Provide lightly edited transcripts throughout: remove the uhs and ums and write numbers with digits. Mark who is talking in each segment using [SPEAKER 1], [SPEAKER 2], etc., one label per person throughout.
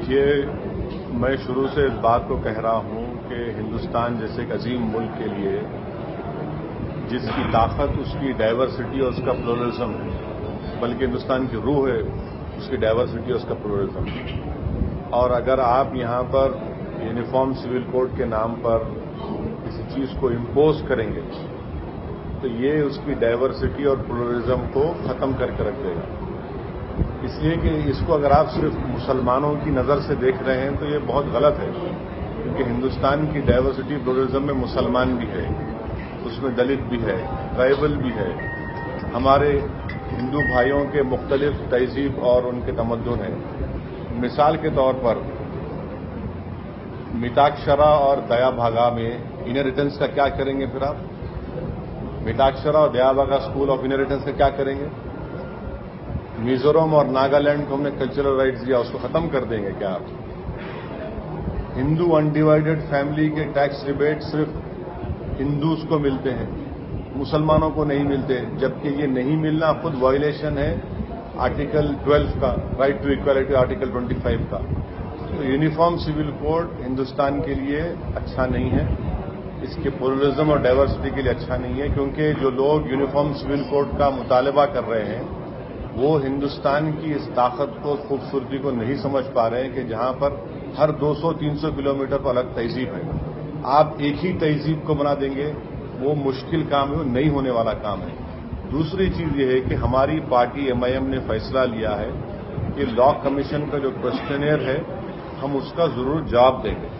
[SPEAKER 1] देखिए, मैं शुरू से इस बात को कह रहा हूं कि हिंदुस्तान जैसे एक अजीम मुल्क के लिए जिसकी ताकत उसकी डाइवर्सिटी और उसका प्लुरलिज्म है, बल्कि हिंदुस्तान की रूह है उसकी डाइवर्सिटी और उसका प्लुरलिज्म है। और अगर आप यहां पर यूनिफॉर्म सिविल कोड के नाम पर किसी चीज को इम्पोज करेंगे तो ये उसकी डाइवर्सिटी और प्लुरलिज्म को खत्म करके रख देगा। इसलिए कि इसको अगर आप सिर्फ मुसलमानों की नज़र से देख रहे हैं तो ये बहुत गलत है, क्योंकि हिंदुस्तान की डाइवर्सिटी प्लुरलिज्म में मुसलमान भी है, उसमें दलित भी है, ट्राइबल भी है, हमारे हिंदू भाइयों के मुख्तलिफ तहजीब और उनके तमद्दुन हैं। मिसाल के तौर पर मिताक्षरा और दया भागा में इनहेरिटेंस का क्या करेंगे? फिर आप मिताक्षरा और दया भागा स्कूल ऑफ इनहेरिटेंस का क्या करेंगे? मिजोरम और नागालैंड को हमने कल्चरल राइट्स दिया, उसको खत्म कर देंगे क्या आप? हिंदू अनडिवाइडेड फैमिली के टैक्स रिबेट सिर्फ हिंदूज को मिलते हैं, मुसलमानों को नहीं मिलते, जबकि ये नहीं मिलना खुद वायलेशन है आर्टिकल 12 का, राइट टू इक्वालिटी आर्टिकल 25 का। तो यूनिफॉर्म सिविल कोड हिंदुस्तान के लिए अच्छा नहीं है, इसके प्लुरलिज्म और डाइवर्सिटी के लिए अच्छा नहीं है, क्योंकि जो लोग यूनिफॉर्म सिविल कोड का मुतालबा कर रहे हैं वो हिंदुस्तान की इस ताकत को, खूबसूरती को नहीं समझ पा रहे हैं कि जहां पर हर 200-300 किलोमीटर पर अलग तहजीब है। आप एक ही तहजीब को बना देंगे, वो मुश्किल काम है, वो नहीं होने वाला काम है। दूसरी चीज ये है कि हमारी पार्टी एमआईएम ने फैसला लिया है कि लॉ कमीशन का जो क्वेश्चनियर है हम उसका जरूर जवाब देंगे,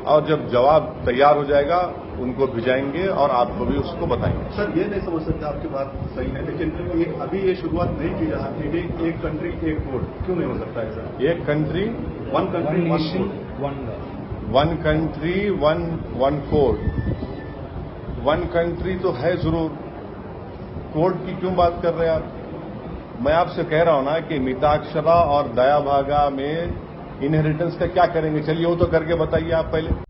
[SPEAKER 1] और जब जवाब तैयार हो जाएगा उनको भिजाएंगे और आपको भी उसको बताएंगे।
[SPEAKER 2] सर, ये नहीं समझ सकते, आपकी बात सही है, लेकिन अभी ये शुरुआत नहीं की जा रही है कि एक कंट्री एक कोड क्यों नहीं हो सकता है सर?
[SPEAKER 1] एक country
[SPEAKER 2] one country one code,
[SPEAKER 1] one country one code, one country तो है जरूर, कोड की क्यों बात कर रहे हैं आप? मैं आपसे कह रहा हूं ना कि मिताक्षरा और दया भागा में इनहेरिटेंस का क्या करेंगे? चलिए वो तो करके बताइए आप पहले।